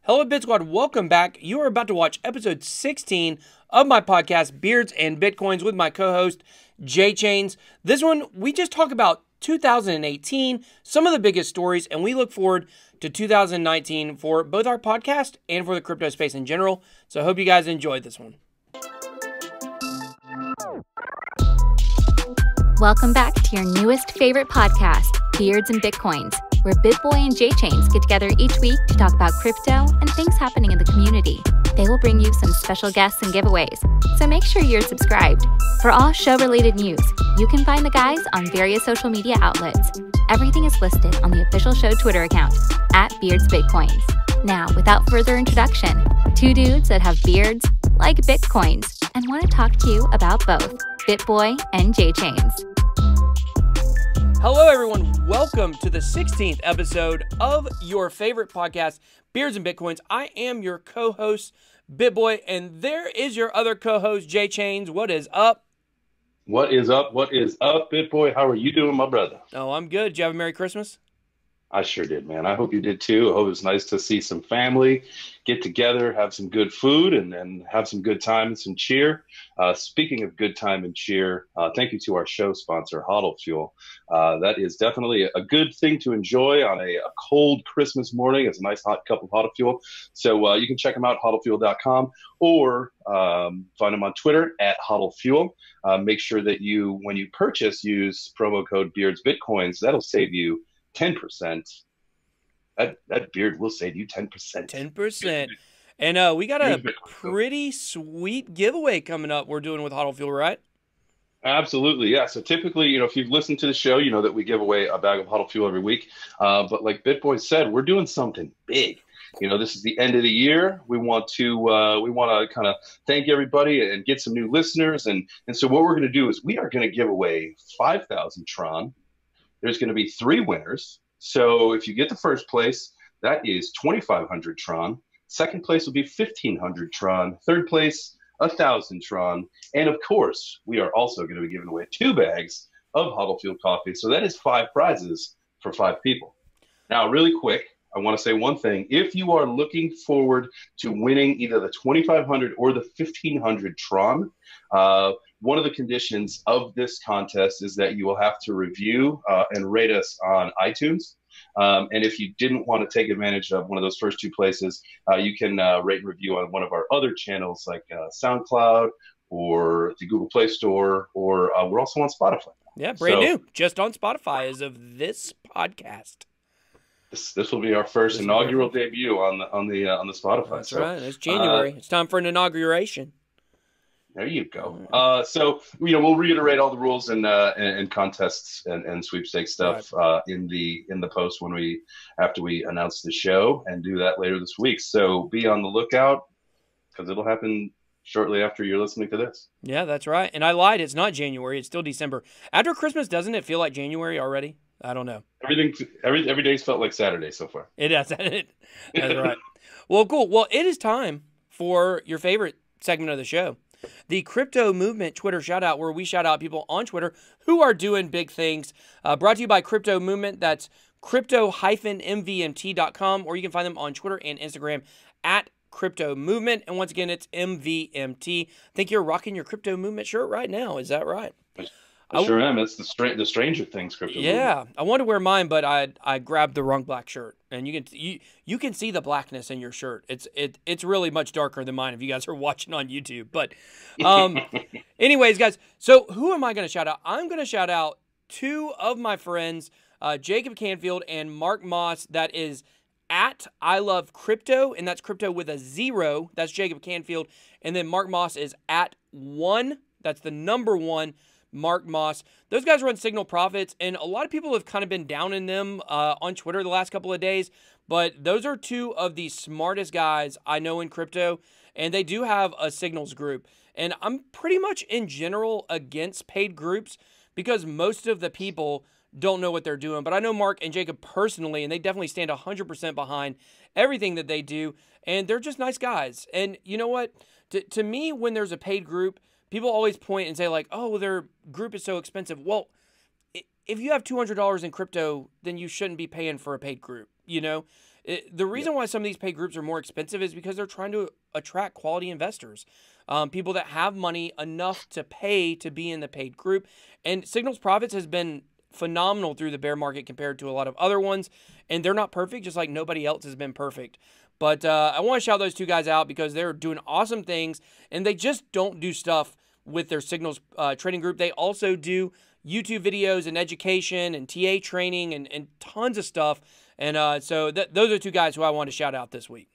Hello, Bit Squad. Welcome back. You are about to watch episode 16 of my podcast, Beards and Bitcoins, with my co-host, jchains. This one, we just talk about 2018, some of the biggest stories, and we look forward to 2019 for both our podcast and for the crypto space in general. So I hope you guys enjoyed this one. Welcome back to your newest favorite podcast, Beards and Bitcoins, where bitboy and jchains get together each week to talk about crypto and things happening in the community. They will bring you some special guests and giveaways, so make sure you're subscribed. For all show-related news, you can find the guys on various social media outlets. Everything is listed on the official show Twitter account, @BeardsBitcoins. Now, without further introduction, two dudes that have beards, like Bitcoins, and want to talk to you about both, bitboy and jchains. Hello, everyone. Welcome to the 16th episode of your favorite podcast, Beards and Bitcoins. I am your co-host, Bitboy, and there is your other co-host, jchains. What is up? What is up? What is up, Bitboy? How are you doing, my brother? Oh, I'm good. Did you have a Merry Christmas? I sure did, man. I hope you did too. I hope it's nice to see some family, get together, have some good food, and have some good time and some cheer. Speaking of good time and cheer, thank you to our show sponsor, Hodl Fuel. That is definitely a good thing to enjoy on a cold Christmas morning. It's a nice hot cup of Hodl Fuel. So you can check them out, hodlfuel.com, or find them on Twitter @HodlFuel. Make sure that you, when you purchase, use promo code BeardsBitcoins. That'll save you 10%. That beard will save you 10%. 10%. And we got a pretty sweet giveaway coming up we're doing with Hodl Fuel, right? Absolutely, yeah. So typically, if you've listened to the show, you know that we give away a bag of Hodl Fuel every week. But like BitBoy said, we're doing something big. This is the end of the year. We want to kind of thank everybody and get some new listeners. And so what we're going to do is we are going to give away 5,000 Tron. There's going to be 3 winners. So if you get the first place, that is 2,500 Tron. Second place will be 1,500 Tron. Third place, 1,000 Tron. And of course, we are also going to be giving away 2 bags of Hodl Fuel coffee. So that is 5 prizes for 5 people. Now, really quick, I want to say one thing. If you are looking forward to winning either the 2,500 or the 1,500 Tron, one of the conditions of this contest is that you will have to review and rate us on iTunes. And if you didn't want to take advantage of one of those first 2 places, you can rate and review on one of our other channels like SoundCloud or the Google Play Store, or we're also on Spotify. Yeah, brand new, just on Spotify as of this podcast. This will be our first inaugural debut on the Spotify. That's right. It's January. It's time for an inauguration. There you go. So we'll reiterate all the rules and contests and sweepstakes stuff in the post after we announce the show, and do that later this week. So be on the lookout, because it'll happen shortly after you're listening to this. Yeah, that's right. And I lied. It's not January. It's still December. After Christmas, doesn't it feel like January already? I don't know. Every day's felt like Saturday so far. It has. That's right. Well, cool. Well, it is time for your favorite segment of the show, the Crypto Movement Twitter shout-out, where we shout out people on Twitter who are doing big things. Brought to you by Crypto Movement. That's crypto-mvmt.com, or you can find them on Twitter and Instagram @Crypto Movement. And once again, it's MVMT. I think you're rocking your Crypto Movement shirt right now. Is that right? I sure am. It's the Stranger Things crypto. Yeah, movement. I wanted to wear mine, but I grabbed the wrong black shirt, and you can see the blackness in your shirt. It's really much darker than mine if you guys are watching on YouTube. But anyways, guys, so who am I going to shout out? I'm going to shout out 2 of my friends, Jacob Canfield and Mark Moss. That is @ILoveCrypto, and that's crypto with a 0. That's Jacob Canfield, and then Mark Moss is @1. That's the number 1. Mark Moss. Those guys run Signal Profits, and a lot of people have kind of been down in them on Twitter the last couple of days, but those are 2 of the smartest guys I know in crypto, and they do have a Signals group. And I'm pretty much in general against paid groups because most of the people don't know what they're doing. But I know Mark and Jacob personally, and they definitely stand 100% behind everything that they do, and they're just nice guys. And you know what? To me, when there's a paid group, people always point and say like, oh, their group is so expensive. Well, if you have $200 in crypto, then you shouldn't be paying for a paid group. The reason why some of these paid groups are more expensive is because they're trying to attract quality investors, people that have money enough to pay to be in the paid group. And Signal's profits has been phenomenal through the bear market compared to a lot of other ones, and they're not perfect, just like nobody else has been perfect. But I want to shout those two guys out because they're doing awesome things, and they just don't do stuff with their Signals trading group. They also do YouTube videos and education and TA training and tons of stuff. And so those are two guys who I want to shout out this week.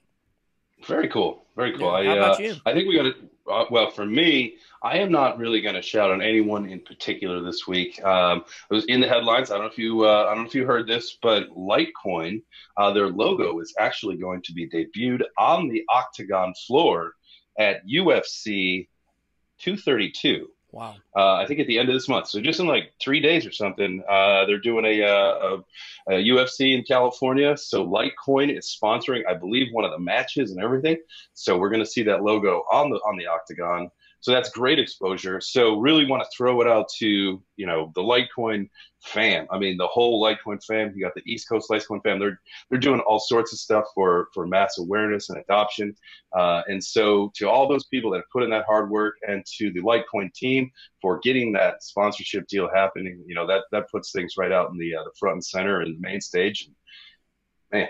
Very cool. Very cool. Yeah, how about you? I think we got to, well, for me, I am not really going to shout on anyone in particular this week. It was in the headlines. I don't know if you heard this, but Litecoin, their logo is actually going to be debuted on the Octagon floor at UFC 232. Wow. I think at the end of this month. So just in like 3 days or something, they're doing a UFC in California. So Litecoin is sponsoring, I believe, one of the matches and everything. So we're going to see that logo on the Octagon. So that's great exposure. So really want to throw it out to, you know, the Litecoin fam. I mean, the whole Litecoin fam. You got the East Coast Litecoin fam. They're doing all sorts of stuff for mass awareness and adoption. And so to all those people that have put in that hard work, and to the Litecoin team for getting that sponsorship deal happening, you know, that puts things right out in the front and center and the main stage. Man,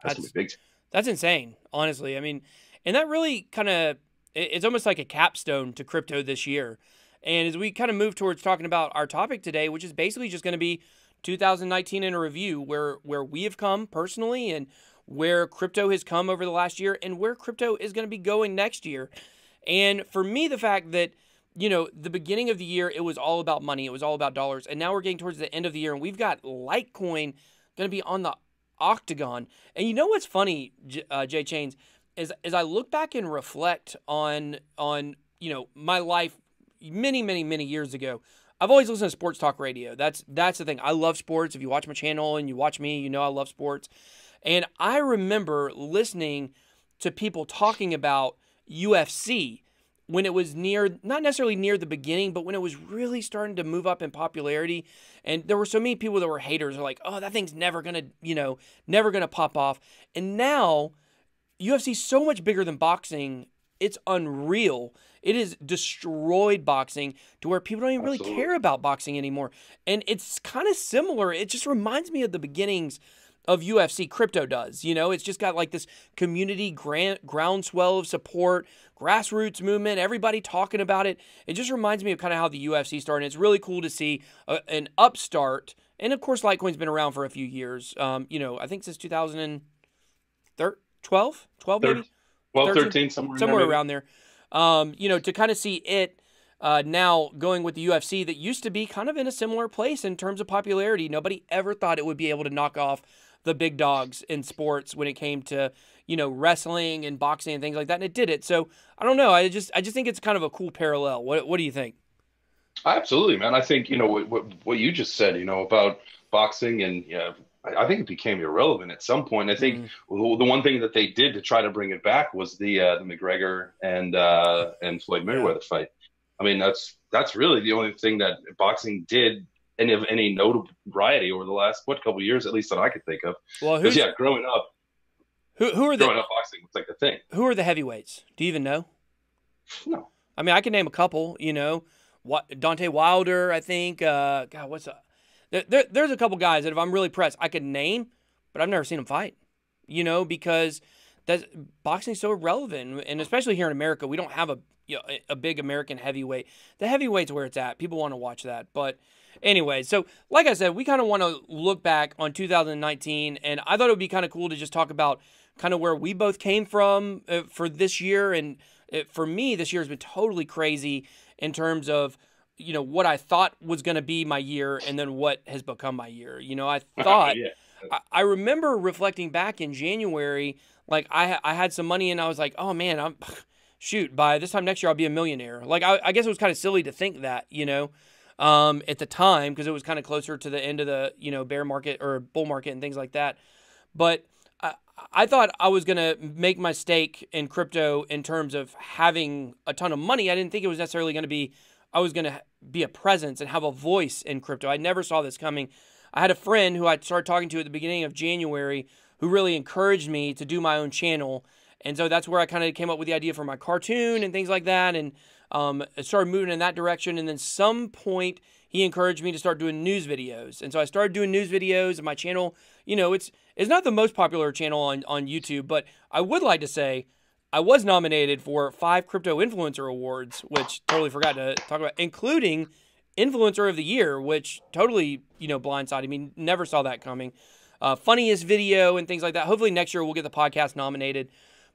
that's gonna be big. That's insane, honestly. I mean, and that really kind of, it's almost like a capstone to crypto this year. And as we kind of move towards talking about our topic today, which is basically just going to be 2019 in a review, where we have come personally and where crypto has come over the last year and where crypto is going to be going next year. And for me, the fact that, you know, the beginning of the year, it was all about money. It was all about dollars. And now we're getting towards the end of the year and we've got Litecoin going to be on the Octagon. And you know what's funny, jchains, is as I look back and reflect on you know, my life many years ago, I've always listened to sports talk radio. That's the thing. I love sports. If you watch my channel and you watch me, you know I love sports. And I remember listening to people talking about UFC when it was near, not necessarily near the beginning, but when it was really starting to move up in popularity. And there were so many people that were haters, like, oh, that thing's never going to, you know, never going to pop off. And now UFC is so much bigger than boxing. It's unreal. It has destroyed boxing to where people don't even really care about boxing anymore. And it's kind of similar. It just reminds me of the beginnings of UFC. Crypto does. You know, it's just got like this community groundswell of support, grassroots movement, everybody talking about it. It just reminds me of kind of how the UFC started. It's really cool to see an upstart. And of course, Litecoin's been around for a few years. You know, I think since 2012 maybe? 12, 13, somewhere around there. You know, to kind of see it now going with the UFC that used to be kind of in a similar place in terms of popularity. Nobody ever thought it would be able to knock off the big dogs in sports when it came to, you know, wrestling and boxing and things like that, and it did it. So I don't know. I just think it's kind of a cool parallel. What do you think? Absolutely, man. I think, you know, what you just said, you know, about boxing, and I think it became irrelevant at some point. I think the one thing that they did to try to bring it back was the McGregor and Floyd Mayweather fight. I mean, that's really the only thing that boxing did of any notoriety over the last couple of years, at least that I could think of. Well, because growing up, growing up, boxing was like the thing. Who are the heavyweights? Do you even know? No. I mean, I can name a couple. You know, Deontay Wilder. I think. God, what's up? There's a couple guys that if I'm really pressed, I could name, but I've never seen them fight. You know, because boxing's so irrelevant, and especially here in America, we don't have a big American heavyweight. The heavyweight's where it's at. People want to watch that, but. Anyway, so like I said, we kind of want to look back on 2019, and I thought it would be kind of cool to just talk about kind of where we both came from for this year. And for me, this year has been totally crazy in terms of, you know, what I thought was going to be my year and then what has become my year. You know, I thought, I remember reflecting back in January, like I had some money and I was like, oh man, shoot, by this time next year, I'll be a millionaire. Like, I guess it was kind of silly to think that, you know. At the time, because it was kind of closer to the end of the, you know, bear market or bull market and things like that. But I thought I was going to make my stake in crypto in terms of having a ton of money. I didn't think it was necessarily going to be, I was going to be a presence and have a voice in crypto. I never saw this coming. I had a friend who I started talking to at the beginning of January who really encouraged me to do my own channel. And so that's where I kind of came up with the idea for my cartoon and things like that. And started moving in that direction. And then some point he encouraged me to start doing news videos. And so I started doing news videos, and my channel, you know, it's not the most popular channel on YouTube, but I would like to say I was nominated for 5 Crypto Influencer Awards, which totally forgot to talk about, including Influencer of the Year, which totally, you know, blindsided me. Never saw that coming. Funniest video and things like that. Hopefully next year we'll get the podcast nominated.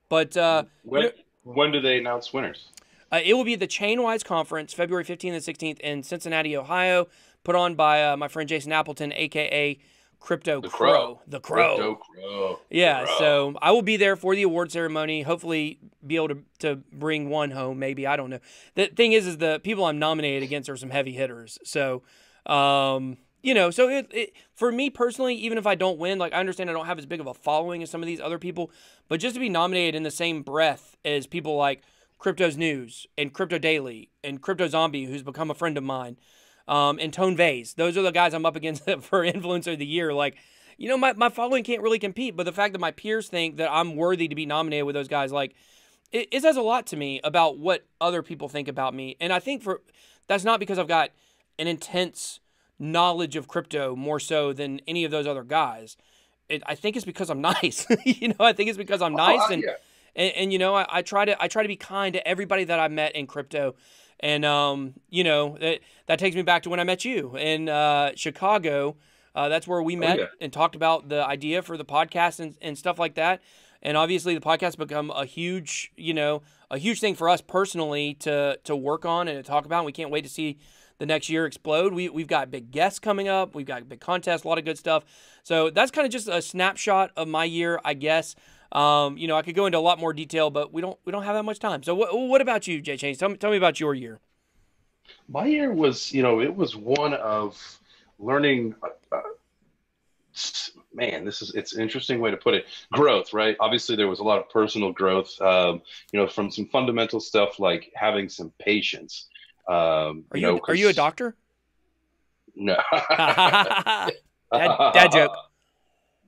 But when do they announce winners? It will be the Chainwise Conference, February 15th and 16th in Cincinnati, Ohio, put on by my friend Jason Appleton, a.k.a. Crypto Crow. The Crow. Crypto Crow. Yeah, so I will be there for the award ceremony, hopefully be able to bring one home, maybe. I don't know. The thing is the people I'm nominated against are some heavy hitters. So, you know, so it for me personally, even if I don't win, like I understand I don't have as big of a following as some of these other people, but just to be nominated in the same breath as people like Crypto's News and Crypto Daily and Crypto Zombie, who's become a friend of mine, and Tone Vase. Those are the guys I'm up against for Influencer of the Year. Like, you know, my following can't really compete, but the fact that my peers think that I'm worthy to be nominated with those guys, like, it says a lot to me about what other people think about me. And I think that's not because I've got an intense knowledge of crypto more so than any of those other guys. I think it's because I'm nice. You know, I think it's because I'm nice. And, yeah. And you know, I try to be kind to everybody that I've met in crypto. And, you know, that takes me back to when I met you in Chicago. That's where we met and talked about the idea for the podcast and stuff like that. And obviously the podcast has become a huge, you know, a huge thing for us personally to work on and to talk about. And we can't wait to see the next year explode. We've got big guests coming up. We've got big contests, a lot of good stuff. So that's kind of just a snapshot of my year, I guess. You know, I could go into a lot more detail, but we don't have that much time. So what about you, jchains? Tell me about your year. My year was, you know, it was one of learning. Man, it's an interesting way to put it. Growth, right? Obviously, there was a lot of personal growth. You know, from some fundamental stuff like having some patience. Are you a doctor? No. dad joke.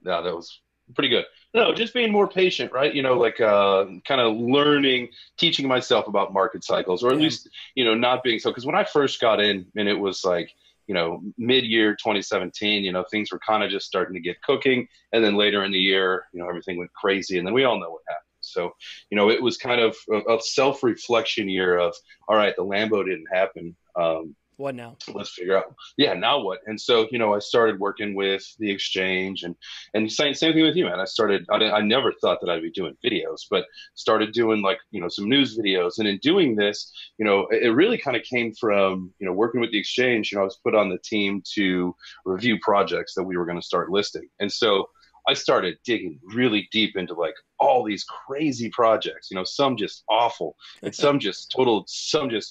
No, that was pretty good. No, just being more patient, right? You know, like kind of learning, teaching myself about market cycles, or at least, you know, not being so. Because when I first got in, and it was like, you know, mid-year 2017, you know, things were kind of just starting to get cooking. And then later in the year, you know, everything went crazy. And then we all know what happened. So, you know, it was kind of a self-reflection year of, all right, the Lambo didn't happen. What now? Let's figure out, now what? And so, you know, I started working with the exchange and same thing with you, man. I never thought that I'd be doing videos, but started doing like, you know, some news videos. And in doing this, you know, it really kind of came from, you know, working with the exchange. You know, I was put on the team to review projects that we were going to start listing. And so I started digging really deep into like all these crazy projects, you know, some just awful and some just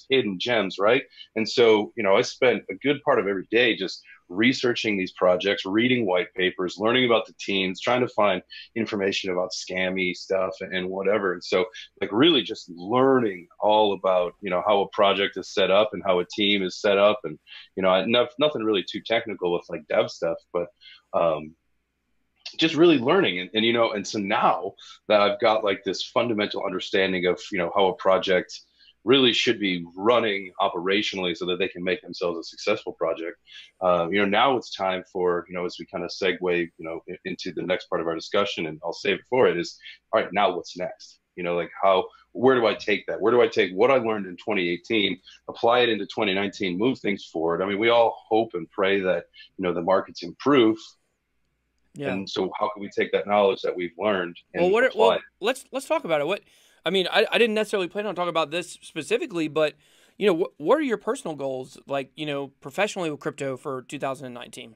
hidden gems, right? And so, you know, I spent a good part of every day just researching these projects, reading white papers, learning about the teams, trying to find information about scammy stuff and whatever. And so like really just learning all about, you know, how a project is set up and how a team is set up. And, you know, nothing really too technical with like dev stuff, but, just really learning. And, you know, and so now that I've got like this fundamental understanding of, you know, how a project really should be running operationally so that they can make themselves a successful project. You know, now it's time for, you know, as we kind of segue, you know, into the next part of our discussion, and I'll save it for it, is, all right, now what's next? You know, like where do I take that? Where do I take what I learned in 2018, apply it into 2019, move things forward? I mean, we all hope and pray that, you know, the markets improve. Yeah. And so how can we take that knowledge that we've learned and apply it? Let's talk about it. I didn't necessarily plan on talking about this specifically, but, you know, what are your personal goals, like, you know, professionally with crypto for 2019?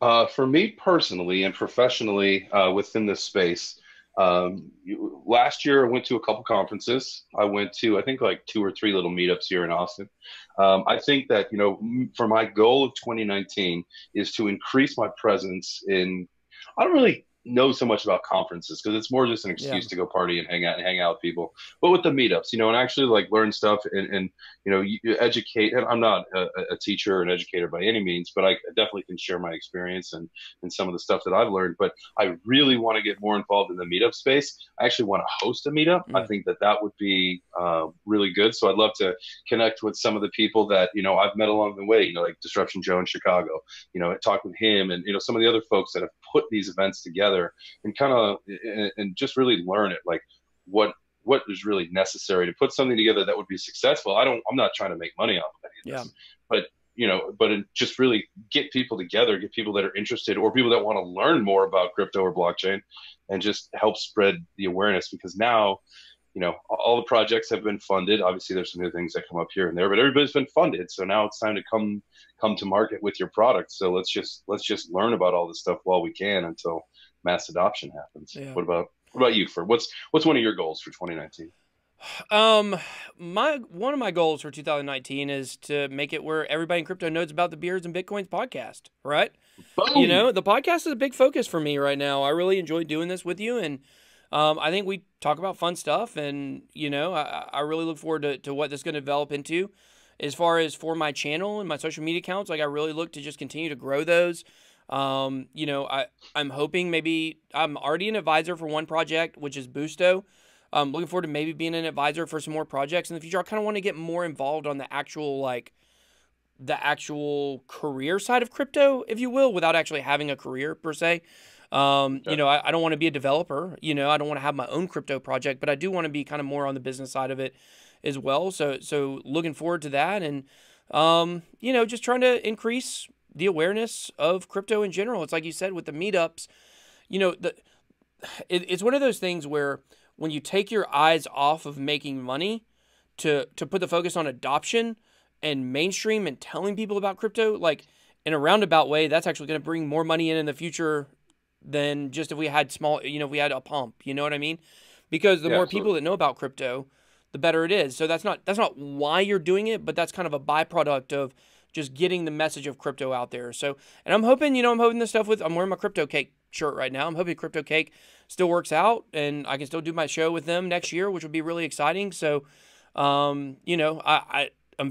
For me personally and professionally within this space, last year I went to a couple conferences. I went to, I think, like 2 or 3 little meetups here in Austin. I think that, you know, for my goal of 2019 is to increase my presence in, I don't really know so much about conferences because it's more just an excuse to go party and hang out with people. But with the meetups, and actually like learn stuff and you educate. And I'm not a teacher or an educator by any means, but I definitely can share my experience and some of the stuff that I've learned. But I really want to get more involved in the meetup space. I actually want to host a meetup. I think that would be really good. So I'd love to connect with some of the people that I've met along the way. Like Disruption Joe in Chicago. Talk with him and some of the other folks that have put these events together and kind of and just really learn it, like what is really necessary to put something together that would be successful. I'm not trying to make money off of any of this, but just really get people together, get people that are interested or people that want to learn more about crypto or blockchain and just help spread the awareness, because now all the projects have been funded. Obviously there's some new things that come up here and there, but everybody's been funded. So now it's time to come to market with your product. So let's just learn about all this stuff while we can until mass adoption happens. Yeah. What about you? For what's one of your goals for 2019? One of my goals for 2019 is to make it where everybody in crypto knows about the Beards and Bitcoins podcast, right? Boom. The podcast is a big focus for me right now. I really enjoy doing this with you, and I think we talk about fun stuff, and I really look forward to what this is going to develop into. As far as for my channel and my social media accounts, like I really look to just continue to grow those. I'm hoping I'm already an advisor for one project, which is Boosto. I'm looking forward to maybe being an advisor for some more projects in the future. I kind of want to get more involved on the actual career side of crypto, if you will, without actually having a career per se. I don't want to be a developer. I don't want to have my own crypto project, but I do want to be kind of more on the business side of it as well. So looking forward to that, and just trying to increase the awareness of crypto in general. It's like you said with the meetups, it's one of those things where when you take your eyes off of making money to put the focus on adoption and mainstream and telling people about crypto, like in a roundabout way, that's actually going to bring more money in the future than just if we had if we had a pump, you know what I mean? Because the more people that know about crypto, the better it is. So that's not why you're doing it, but that's kind of a byproduct of just getting the message of crypto out there. So, and I'm hoping this stuff I'm wearing my Crypto Cake shirt right now. I'm hoping Crypto Cake still works out and I can still do my show with them next year, which would be really exciting. So, I'm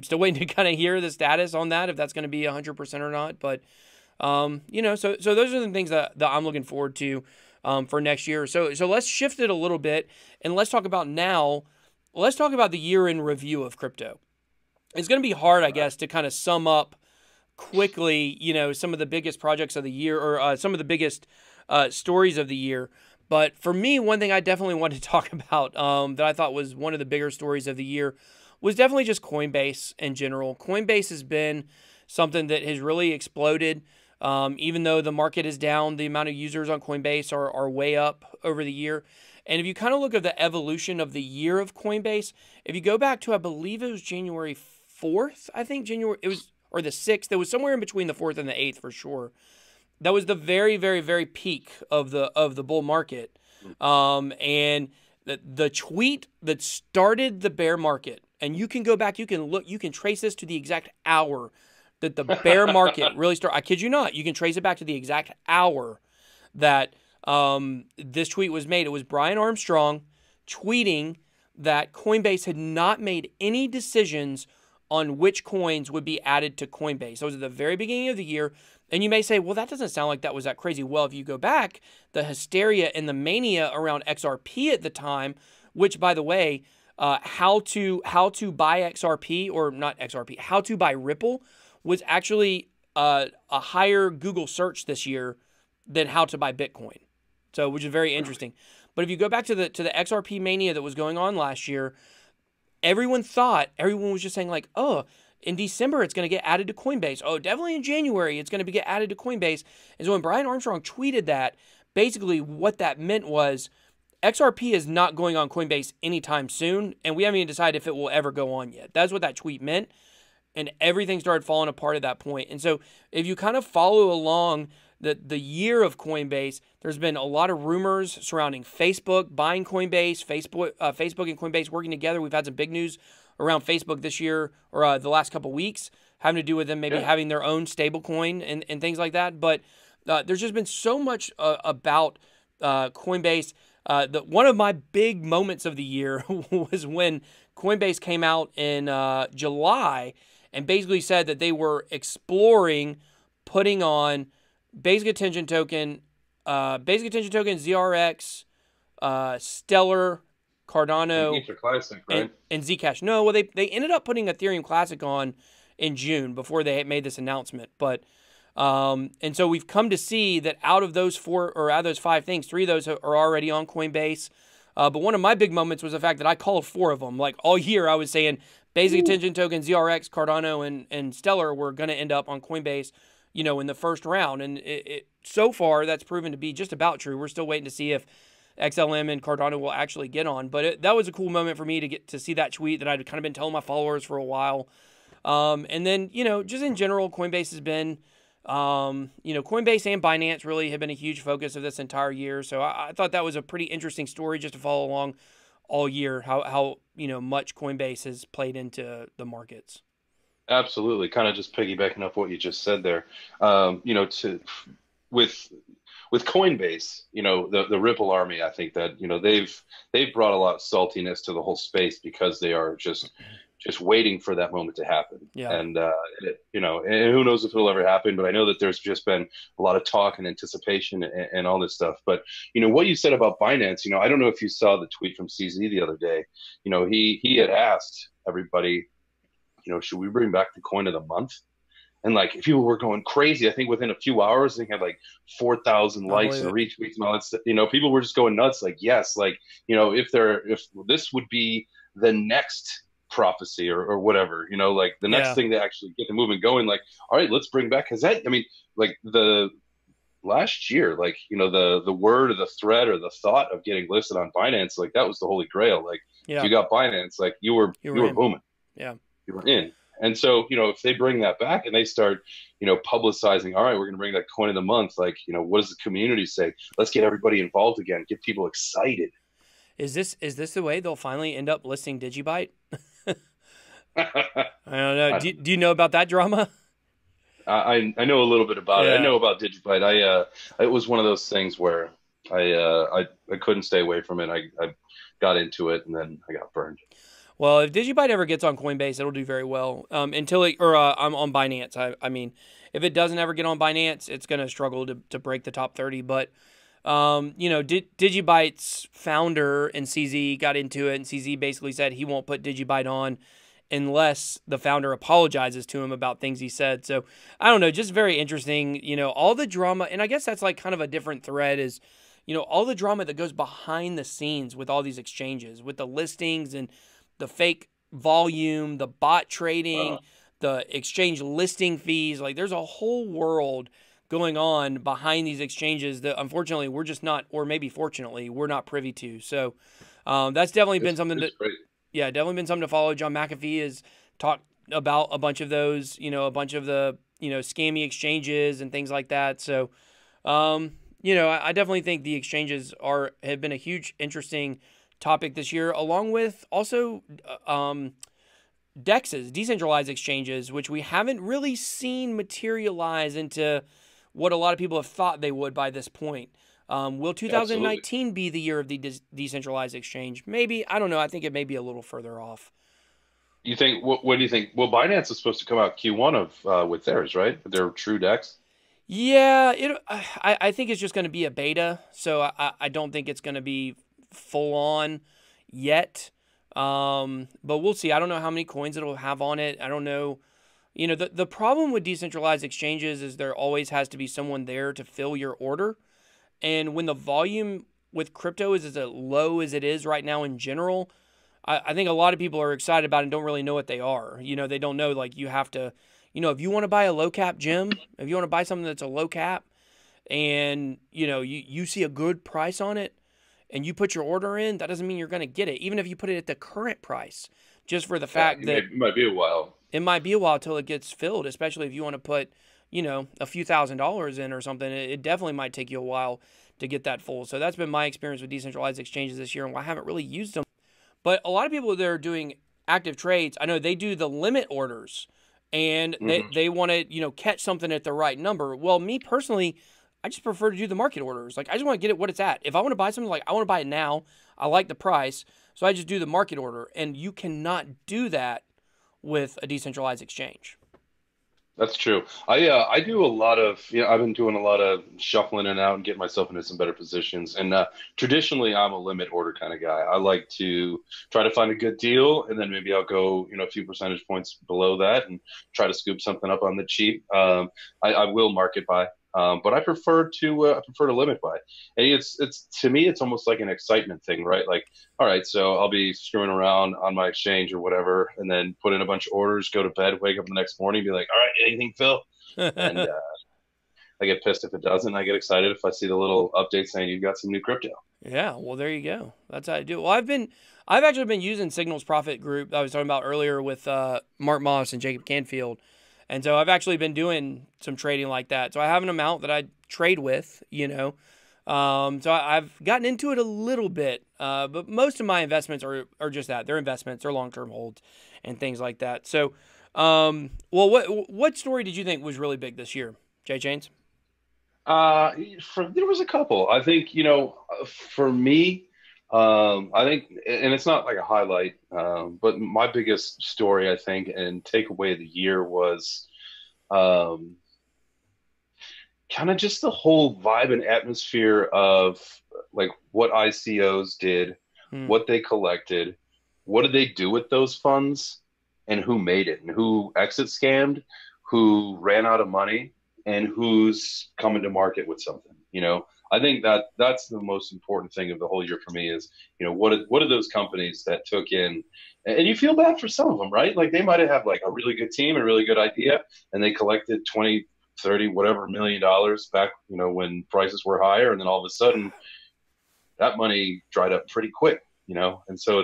still waiting to kind of hear the status on that, if that's going to be 100% or not. But, so those are the things that I'm looking forward to, for next year. So let's shift it a little bit and let's talk about the year in review of crypto. It's going to be hard, I guess, to kind of sum up quickly, some of the biggest projects of the year or some of the biggest stories of the year. But for me, one thing I definitely wanted to talk about that I thought was one of the bigger stories of the year was definitely just Coinbase in general. Coinbase has been something that has really exploded. Even though the market is down, the amount of users on Coinbase are way up over the year. And if you kind of look at the evolution of the year of Coinbase, if you go back to, I believe it was January 4th, or the 6th, it was somewhere in between the 4th and the 8th for sure. That was the very, very, very peak of the bull market. And the tweet that started the bear market, and you can go back, you can look, you can trace this to the exact hour that the bear market really started. I kid you not. You can trace it back to the exact hour that this tweet was made. It was Brian Armstrong tweeting that Coinbase had not made any decisions on which coins would be added to Coinbase. Those are the very beginning of the year. And you may say, well, that doesn't sound like that was that crazy. Well, if you go back, the hysteria and the mania around XRP at the time, which, by the way, how to buy XRP, or not XRP, how to buy Ripple, was actually a higher Google search this year than how to buy Bitcoin. So, which is very interesting. But if you go back to the XRP mania that was going on last year, everyone was just saying like, oh, in December it's going to get added to Coinbase. Oh, definitely in January it's going to get added to Coinbase. And so when Brian Armstrong tweeted that, basically what that meant was XRP is not going on Coinbase anytime soon, and we haven't even decided if it will ever go on yet. That's what that tweet meant. And everything started falling apart at that point. And so if you kind of follow along the year of Coinbase, there's been a lot of rumors surrounding Facebook buying Coinbase, Facebook and Coinbase working together. We've had some big news around Facebook this year, or the last couple weeks, having to do with them maybe having their own stable coin and things like that. But there's just been so much about Coinbase. One of my big moments of the year was when Coinbase came out in July and basically said that they were exploring putting on basic attention token, ZRX, Stellar, Cardano, and Ether Classic, right? and Zcash. No, well, they ended up putting Ethereum Classic on in June before they made this announcement. But and so we've come to see that out of those five things, 3 of those are already on Coinbase. But one of my big moments was the fact that I called 4 of them. Like all year, I was saying basic attention token, ZRX, Cardano, and Stellar were going to end up on Coinbase, in the first round. And so far, that's proven to be just about true. We're still waiting to see if XLM and Cardano will actually get on. But that was a cool moment for me to get to see that tweet that I'd kind of been telling my followers for a while. And then, just in general, Coinbase has been, Coinbase and Binance really have been a huge focus of this entire year. So I thought that was a pretty interesting story just to follow along all year, how much Coinbase has played into the markets. Absolutely. Kind of just piggybacking off what you just said there, with Coinbase, the Ripple army, I think that, they've brought a lot of saltiness to the whole space because they are just waiting for that moment to happen. Yeah. And, and who knows if it'll ever happen, but I know that there's just been a lot of talk and anticipation and all this stuff. But, what you said about Binance, I don't know if you saw the tweet from CZ the other day. He had asked everybody, should we bring back the coin of the month? And like people were going crazy. I think within a few hours, they had like 4,000 likes and retweets and all that stuff. People were just going nuts. Like, yes, like, if this would be the next prophecy or whatever, like the next thing to actually get the movement going, like, all right, let's bring back, because that, like the last year, like, the word or the thread or the thought of getting listed on Binance, like that was the holy grail. Like if you got Binance, like you were booming. Yeah. You were in. And so, if they bring that back and they start, publicizing, all right, we're going to bring that coin of the month. Like, what does the community say? Let's get everybody involved again. Get people excited. Is this the way they'll finally end up listing DigiByte? I don't know. Do you know about that drama? I know a little bit about it. I know about DigiByte. It was one of those things where I couldn't stay away from it. I got into it and then I got burned. Well, if DigiByte ever gets on Coinbase, it'll do very well. I'm on Binance. I mean, if it doesn't ever get on Binance, it's going to struggle to break the top 30. But, DigiByte's founder and CZ got into it, and CZ basically said he won't put DigiByte on unless the founder apologizes to him about things he said. So, I don't know, just very interesting, all the drama. And I guess that's like kind of a different thread is, all the drama that goes behind the scenes with all these exchanges, with the listings and the fake volume, the bot trading, the exchange listing fees. Like there's a whole world going on behind these exchanges that unfortunately we're just not, or maybe fortunately, we're not privy to. So that's definitely been something definitely been something to follow. John McAfee has talked about a bunch of those, a bunch of the, scammy exchanges and things like that. So, I definitely think the exchanges have been a huge, interesting topic this year, along with also DEXs, decentralized exchanges, which we haven't really seen materialize into what a lot of people have thought they would by this point. Will 2019 be the year of the decentralized exchange? Maybe. I don't know. I think it may be a little further off. You think? What do you think? Well, Binance is supposed to come out Q1 with theirs, right? With their true DEX. Yeah, I think it's just going to be a beta, so I don't think it's going to be full on yet, but we'll see. I don't know how many coins it'll have on it. I don't know. The problem with decentralized exchanges is there always has to be someone there to fill your order, and when the volume with crypto is as low as it is right now in general, I think a lot of people are excited about it and don't really know what they are. They don't know, like, you have to, if you want to buy a low cap gem, if you want to buy something that's a low cap and you see a good price on it, and you put your order in, that doesn't mean you're going to get it, even if you put it at the current price, just for the fact that it might be a while. It might be a while till it gets filled, especially if you want to put, a few $1,000s in or something. It definitely might take you a while to get that full. So that's been my experience with decentralized exchanges this year, and I haven't really used them. But a lot of people that are doing active trades, I know they do the limit orders, and they want to, catch something at the right number. Well, me personally, I just prefer to do the market orders. Like, I just want to get it what it's at. If I want to buy something, like, I want to buy it now. I like the price, so I just do the market order. And you cannot do that with a decentralized exchange. That's true. I do a lot of, I've been doing a lot of shuffling in and out and getting myself into some better positions. And traditionally, I'm a limit order kind of guy. I like to try to find a good deal, and then maybe I'll go, a few percentage points below that and try to scoop something up on the cheap. I will market buy. But I prefer to limit buy. And it's to me, it's almost like an excitement thing, right? Like, all right, so I'll be screwing around on my exchange or whatever, and then put in a bunch of orders, go to bed, wake up the next morning, be like, all right, anything, Phil? And I get pissed if it doesn't. I get excited if I see the little update saying you've got some new crypto. Yeah, well, there you go. That's how I do it. Well, I've actually been using Signal's Profit Group that I was talking about earlier with Mark Moss and Jacob Canfield. And so I've actually been doing some trading like that. So I have an amount that I trade with, So I've gotten into it a little bit. But most of my investments are just that. They're investments. They're long-term holds and things like that. So, well, what story did you think was really big this year, jchains? There was a couple. I think, for me, I think, and it's not like a highlight, but my biggest story, I think, and takeaway of the year was kind of just the whole vibe and atmosphere of like what ICOs did, what they collected, what did they do with those funds, and who made it, and who exit scammed, who ran out of money, and who's coming to market with something, I think that's the most important thing of the whole year for me is, what are those companies that took in, and you feel bad for some of them, right? Like they might have like a really good team, a really good idea, and they collected 20, 30, whatever $1 million back, when prices were higher. And then all of a sudden that money dried up pretty quick, And so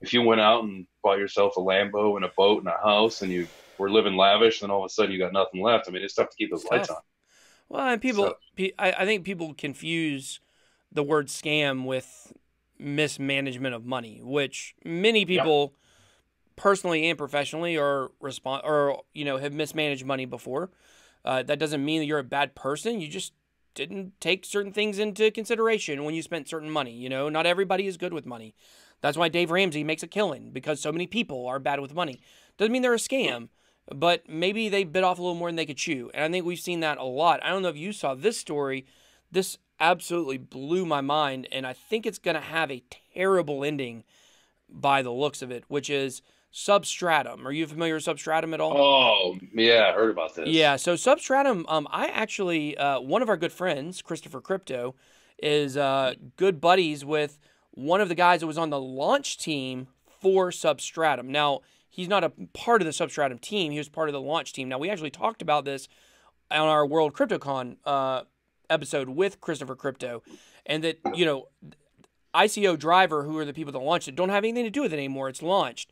if you went out and bought yourself a Lambo and a boat and a house and you were living lavish, then all of a sudden you got nothing left. I mean, it's tough to keep those lights on. Well, and I think people confuse the word scam with mismanagement of money, which many people, personally and professionally, have mismanaged money before. That doesn't mean that you're a bad person. You just didn't take certain things into consideration when you spent certain money. Not everybody is good with money. That's why Dave Ramsey makes a killing, because so many people are bad with money. Doesn't mean they're a scam. But maybe they bit off a little more than they could chew. And I think we've seen that a lot. I don't know if you saw this story. This absolutely blew my mind. And I think it's going to have a terrible ending by the looks of it, which is Substratum. Are you familiar with Substratum at all? Oh, yeah, I heard about this. Yeah, so Substratum, I actually, one of our good friends, Christopher Crypto, is good buddies with one of the guys that was on the launch team for Substratum. Now, he's not a part of the Substratum team. He was part of the launch team. Now, we actually talked about this on our World CryptoCon episode with Christopher Crypto, and that, ICO Driver, who are the people that launched it, don't have anything to do with it anymore. It's launched.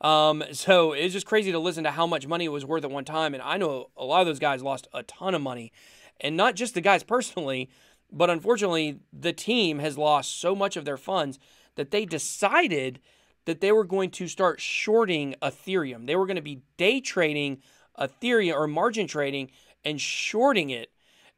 So it's just crazy to listen to how much money it was worth at one time. And I know a lot of those guys lost a ton of money, and not just the guys personally, but unfortunately the team has lost so much of their funds that they decided that they were going to start shorting Ethereum. They were going to be day trading Ethereum or margin trading and shorting it.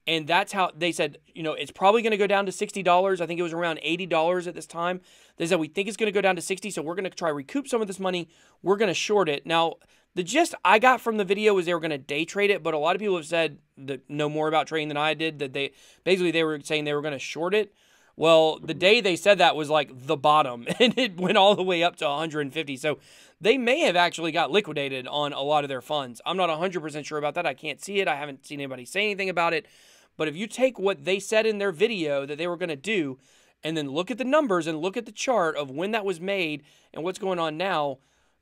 And that's how they said, it's probably going to go down to $60. I think it was around $80 at this time. They said, we think it's going to go down to 60, so we're going to try to recoup some of this money. We're going to short it. Now, the gist I got from the video was they were going to day trade it, but a lot of people have said that know more about trading than I did, that they were saying they were going to short it. Well, the day they said that was like the bottom, and it went all the way up to 150. So they may have actually got liquidated on a lot of their funds. I'm not 100% sure about that. I can't see it. I haven't seen anybody say anything about it. But if you take what they said in their video that they were going to do, and then look at the numbers and look at the chart of when that was made and what's going on now,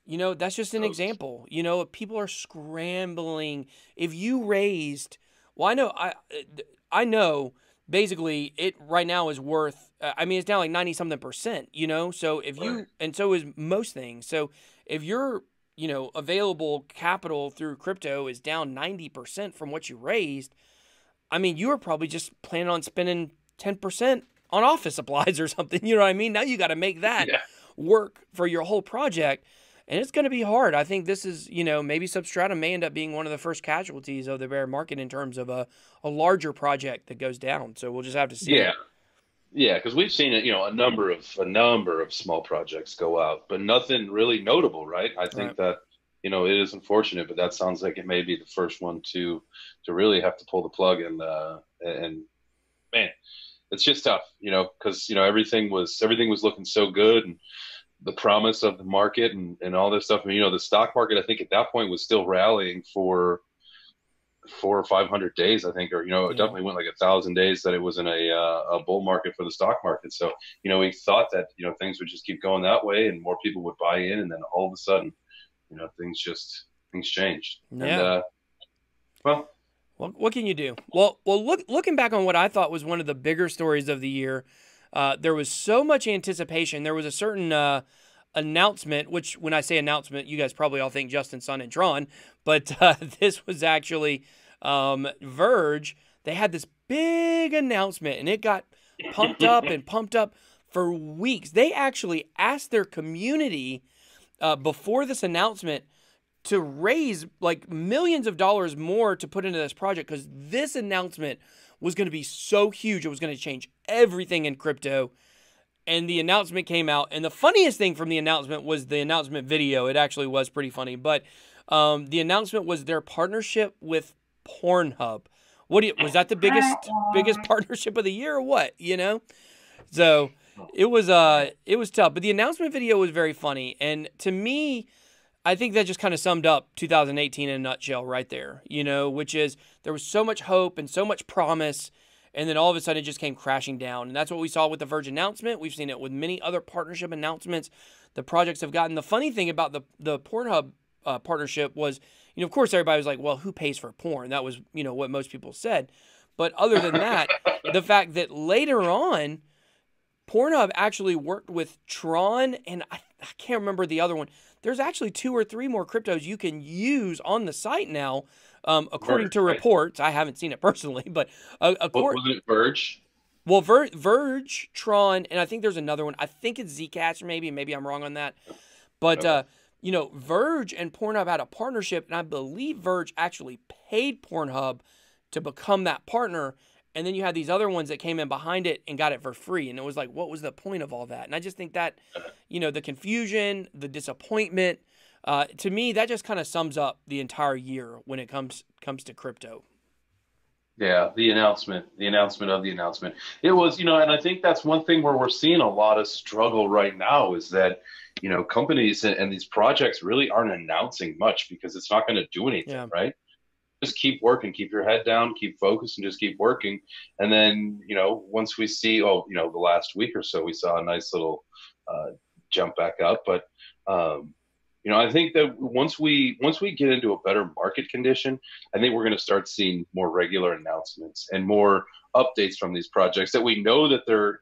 that's just an example. People are scrambling. If you raised, well, I know basically it right now is worth, it's down like 90-something%, so if you, and so is most things. So if your, available capital through crypto is down 90% from what you raised, you were probably just planning on spending 10% on office supplies or something, you know what I mean? Now you got to make that work for your whole project. and it's going to be hard. I think this is, maybe Substratum may end up being one of the first casualties of the bear market in terms of a larger project that goes down. So we'll just have to see. Yeah. Yeah, because we've seen it, a number of small projects go out, but nothing really notable, right? I think that, it is unfortunate, but that sounds like it may be the first one to really have to pull the plug, and man, it's just tough, because everything was looking so good, and the promise of the market and all this stuff. I mean, the stock market, I think at that point was still rallying for 400 or 500 days, I think, or it definitely went like 1,000 days that it was in a bull market for the stock market. So we thought that things would just keep going that way, and more people would buy in, and then all of a sudden, things changed. Yeah. And what can you do? Well, looking back on what I thought was one of the bigger stories of the year, there was so much anticipation. There was a certain announcement, which when I say announcement, you guys probably all think Justin Sun and Tron, but this was actually Verge. They had this big announcement, and it got pumped up for weeks. They actually asked their community before this announcement to raise like millions of dollars more to put into this project, because this announcement was going to be so huge. It was going to change everything in crypto. And the announcement came out, and the funniest thing from the announcement was the announcement video. It actually was pretty funny, but the announcement was their partnership with Pornhub. Was that the biggest partnership of the year or what? So it was tough, but the announcement video was very funny, and to me, I think that just kind of summed up 2018 in a nutshell right there. Which is there was so much hope and so much promise. And then all of a sudden, it just came crashing down. And that's what we saw with the Verge announcement. We've seen it with many other partnership announcements the projects have gotten. The funny thing about the Pornhub partnership was, of course, everybody was like, well, who pays for porn? That was, what most people said. But other than that, the fact that later on, Pornhub actually worked with Tron, and I can't remember the other one. There's actually 2 or 3 more cryptos you can use on the site now. According to reports, I haven't seen it personally, but was it Verge? Well, Verge, Tron, and I think there's another one. I think it's Zcash, maybe I'm wrong on that. But Verge and Pornhub had a partnership, and I believe Verge actually paid Pornhub to become that partner. And then you had these other ones that came in behind it and got it for free. And it was like, what was the point of all that? And I just think that, the confusion, the disappointment, to me, that just kind of sums up the entire year when it comes to crypto. Yeah, the announcement of the announcement. It was, and I think that's one thing where we're seeing a lot of struggle right now is that, companies and these projects really aren't announcing much because it's not going to do anything, right? Just keep working, keep your head down, keep focused, and just keep working. And then, once we see, the last week or so, we saw a nice little jump back up. But, I think that once we get into a better market condition, I think we're going to start seeing more regular announcements and more updates from these projects that we know that they're,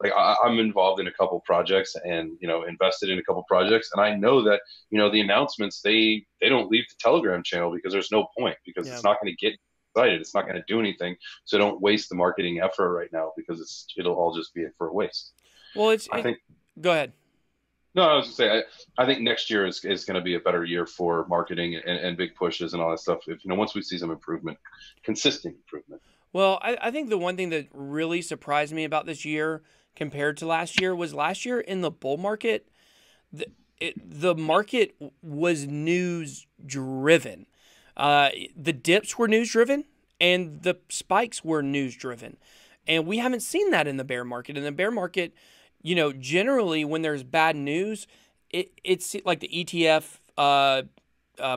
like I'm involved in a couple projects and, invested in a couple projects. And I know that, the announcements, they don't leave the Telegram channel because there's no point, because it's not going to get excited. It's not going to do anything. So don't waste the marketing effort right now, because it'll all just be for a waste. Well, go ahead. No, I was going to say, I think next year is going to be a better year for marketing and big pushes and all that stuff. If once we see some improvement, consistent improvement. Well, I think the one thing that really surprised me about this year compared to last year was last year in the bull market, the market was news driven. The dips were news driven and the spikes were news driven. And we haven't seen that in the bear market. In the bear market, generally when there's bad news, it's like the ETF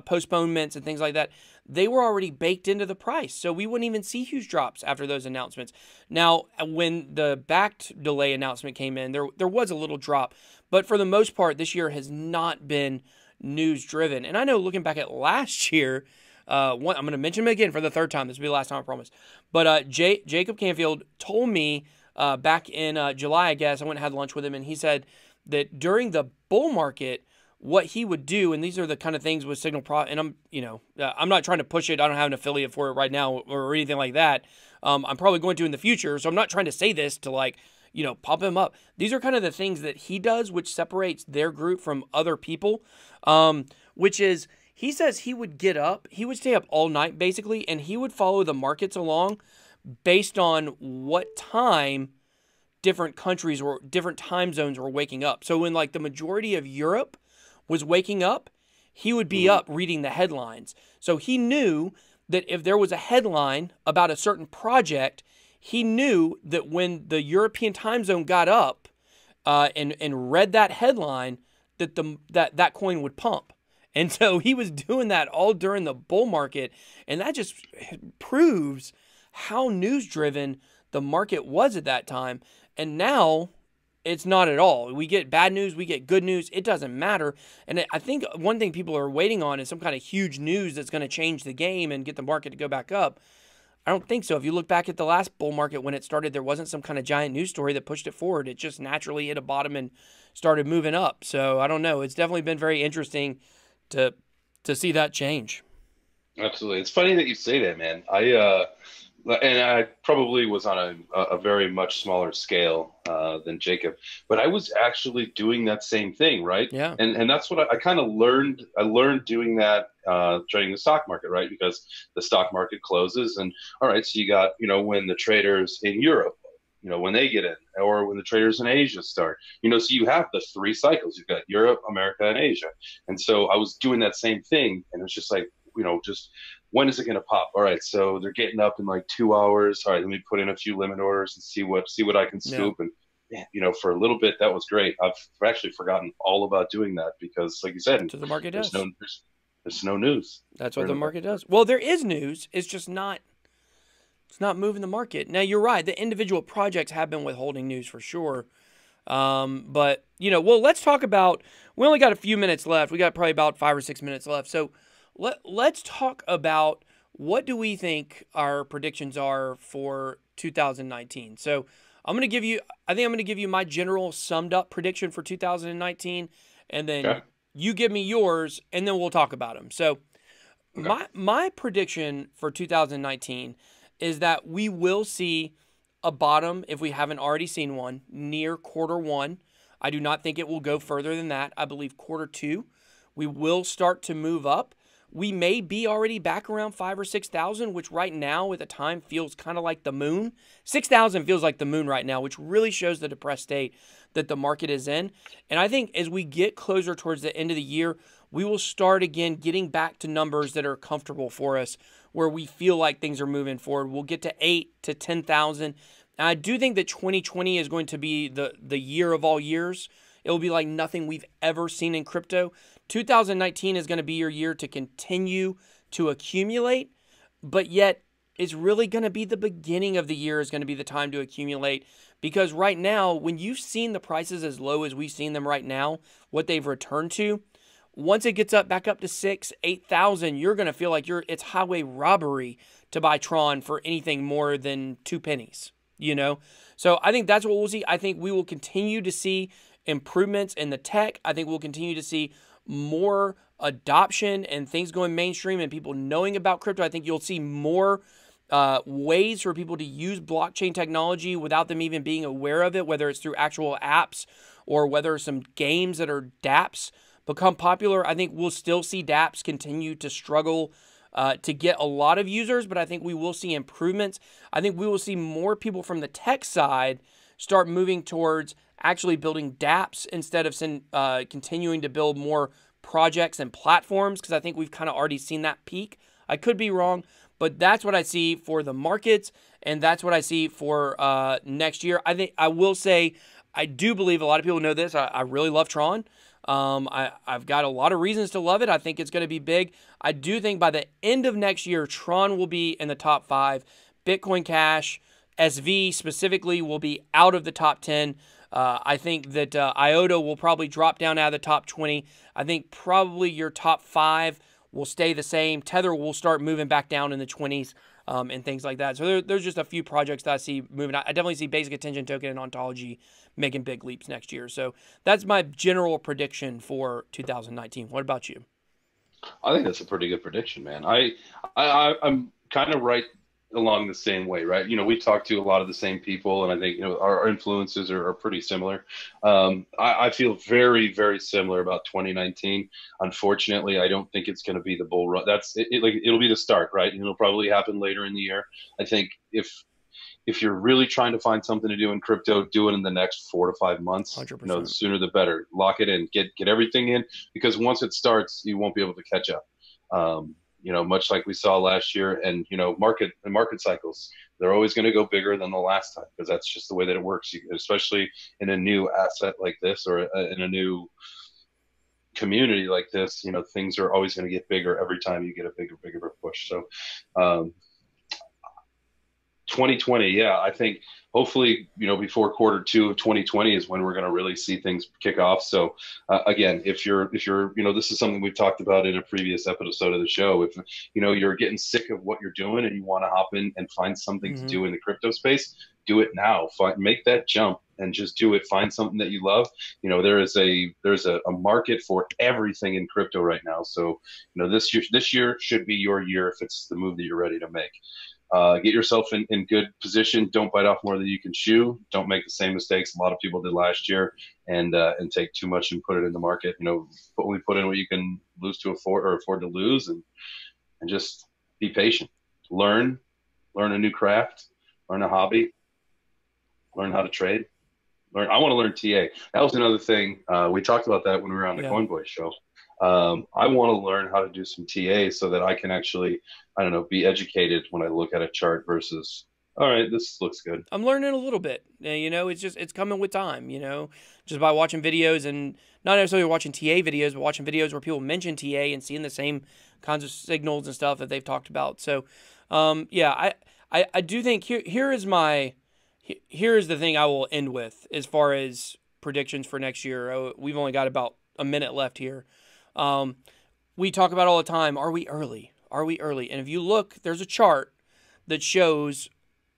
postponements and things like that. They were already baked into the price. So we wouldn't even see huge drops after those announcements. Now, when the backed delay announcement came in, there was a little drop. But for the most part, this year has not been news driven. And I know looking back at last year, I'm going to mention him again for the third time. This will be the last time, I promise. But Jacob Canfield told me back in July, I guess, I went and had lunch with him, and he said that during the bull market, what he would do, and these are the kind of things with Signal Pro, and I'm not trying to push it. I don't have an affiliate for it right now or anything like that. I'm probably going to in the future, so I'm not trying to say this to pump him up. These are kind of the things that he does, which separates their group from other people, which is he says he would get up, he would stay up all night basically, and he would follow the markets along based on what time different countries or different time zones were waking up. So when like the majority of Europe was waking up, he would be up reading the headlines. So he knew that if there was a headline about a certain project, he knew that when the European time zone got up and read that headline, that that coin would pump. And so he was doing that all during the bull market, and that just proves how news-driven the market was at that time. And now it's not at all. We get bad news, we get good news. It doesn't matter. And I think one thing people are waiting on is some kind of huge news that's going to change the game and get the market to go back up. I don't think so. If you look back at the last bull market when it started, there wasn't some kind of giant news story that pushed it forward. It just naturally hit a bottom and started moving up. So I don't know. It's definitely been very interesting to see that change. Absolutely. It's funny that you say that, man. I probably was on a very much smaller scale than Jacob, but I was actually doing that same thing, right? Yeah. And that's what I kind of learned. I learned doing that trading the stock market, right? Because the stock market closes, and all right, so you got when the traders in Europe, when they get in, or when the traders in Asia start, so you have the three cycles. You've got Europe, America, and Asia, and so I was doing that same thing, and it's just like just when is it going to pop? All right, so they're getting up in like 2 hours. All right, let me put in a few limit orders and see what I can scoop. And for a little bit that was great. I've actually forgotten all about doing that because, like you said, that's what the market does. There's no news. That's what the market does. Well, there is news. It's just not. It's not moving the market. Now you're right. The individual projects have been withholding news for sure. But well, let's talk about. We only got a few minutes left. We got probably about 5 or 6 minutes left. So. Let's talk about what do we think our predictions are for 2019. So I think I'm going to give you my general summed up prediction for 2019, and then you give me yours, and then we'll talk about them. So my prediction for 2019 is that we will see a bottom, if we haven't already seen one, near Q1. I do not think it will go further than that. I believe Q2 we will start to move up. We may be already back around 5,000 or 6,000, which right now at the time feels kind of like the moon. 6,000 feels like the moon right now, which really shows the depressed state that the market is in. And I think as we get closer towards the end of the year, we will start again getting back to numbers that are comfortable for us, where we feel like things are moving forward. We'll get to 8,000 to 10,000. And I do think that 2020 is going to be the year of all years. It will be like nothing we've ever seen in crypto. 2019 is going to be your year to continue to accumulate, but yet it's really going to be the beginning of the year is going to be the time to accumulate, because right now, when you've seen the prices as low as we've seen them right now, what they've returned to, once it gets back up to 6,000, 8,000, you're going to feel like it's highway robbery to buy Tron for anything more than 2 pennies, So I think that's what we'll see. I think we will continue to see improvements in the tech. I think we'll continue to see more adoption and things going mainstream and people knowing about crypto. I think you'll see more ways for people to use blockchain technology without them even being aware of it, whether it's through actual apps or whether some games that are dApps become popular. I think we'll still see dApps continue to struggle to get a lot of users, but I think we will see improvements. I think we will see more people from the tech side start moving towards actually building dApps instead of continuing to build more projects and platforms, because I think we've kind of already seen that peak. I could be wrong, but that's what I see for the markets, and that's what I see for next year. I will say I do believe a lot of people know this. I really love Tron. I've got a lot of reasons to love it. I think it's going to be big. I do think by the end of next year, Tron will be in the top 5. Bitcoin Cash, SV specifically, will be out of the top 10. I think that IOTA will probably drop down out of the top 20. I think probably your top 5 will stay the same. Tether will start moving back down in the 20s and things like that. So there's just a few projects that I see moving. I definitely see Basic Attention Token and Ontology making big leaps next year. So that's my general prediction for 2019. What about you? I think that's a pretty good prediction, man. I'm kind of right along the same way, right? You know, we talk to a lot of the same people, and I think, you know, our influences are pretty similar. I feel very, very similar about 2019. Unfortunately, I don't think it's going to be the bull run. Like, it'll be the start, right? And it'll probably happen later in the year. I think if you're really trying to find something to do in crypto, do it in the next 4 to 5 months. 100%. You know, the sooner the better. Lock it in, get everything in, because once it starts, you won't be able to catch up. You know, much like we saw last year, and, you know, market cycles, they're always going to go bigger than the last time, because that's just the way that it works, especially in a new asset like this, or in a new community like this. You know, things are always going to get bigger every time you get a bigger push. So 2020, yeah, I think hopefully, you know, before Q2 of 2020 is when we're going to really see things kick off. So again, if you're, you know, this is something we've talked about in a previous episode of the show. If, you know, you're getting sick of what you're doing and you want to hop in and find something to do in the crypto space, do it now. Make that jump and just do it. Find something that you love. You know, there's a market for everything in crypto right now. So, you know, this year should be your year if it's the move that you're ready to make. Get yourself in good position. Don't bite off more than you can chew. Don't make the same mistakes a lot of people did last year, and take too much and put it in the market. You know, only put in what you can afford to lose, and just be patient. Learn a new craft, learn a hobby, learn how to trade. I want to learn TA. That was another thing. We talked about that when we were on the Coinboy show. I want to learn how to do some TA so that I can actually, I don't know, be educated when I look at a chart versus, all right, this looks good. I'm learning a little bit. You know, it's coming with time, you know, just by watching videos, and not necessarily watching TA videos, but watching videos where people mention TA and seeing the same kinds of signals and stuff that they've talked about. So, yeah, I do think here is the thing I will end with as far as predictions for next year. We've only got about a minute left here. We talk about all the time, are we early? Are we early? And if you look, there's a chart that shows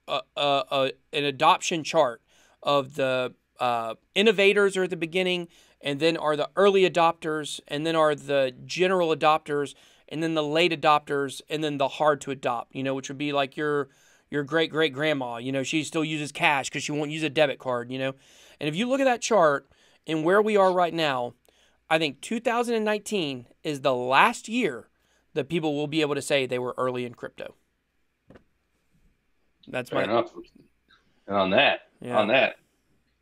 an adoption chart of the innovators are at the beginning, and then are the early adopters, and then are the general adopters, and then the late adopters, and then the hard to adopt, you know, which would be like your great-great-grandma. You know, she still uses cash because she won't use a debit card, you know. And if you look at that chart and where we are right now, I think 2019 is the last year that people will be able to say they were early in crypto. That's fair enough. And on that,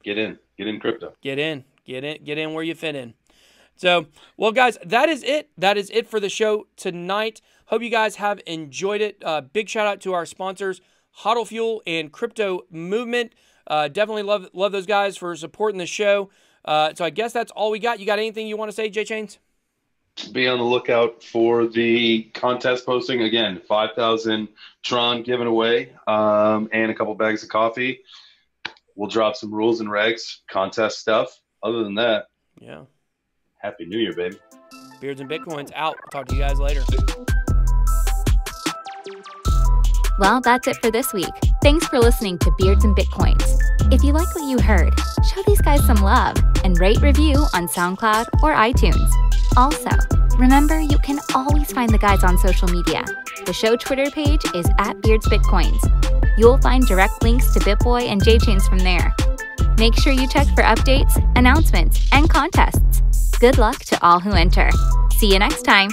get in crypto. Get in where you fit in. So, well, guys, that is it. That is it for the show tonight. Hope you guys have enjoyed it. Big shout out to our sponsors, HODL Fuel and Crypto Movement. Definitely love those guys for supporting the show. So I guess that's all we got. You got anything you want to say, jchains? Be on the lookout for the contest posting. Again, 5,000 Tron given away, and a couple bags of coffee. We'll drop some rules and regs, contest stuff. Other than that, yeah. Happy New Year, baby. Beards and Bitcoins out. Talk to you guys later. Well, that's it for this week. Thanks for listening to Beards and Bitcoins. If you like what you heard, show these guys some love and rate review on SoundCloud or iTunes. Also, remember you can always find the guys on social media. The show Twitter page is @BeardsBitcoins. You'll find direct links to BitBoy and jchains from there. Make sure you check for updates, announcements, and contests. Good luck to all who enter. See you next time.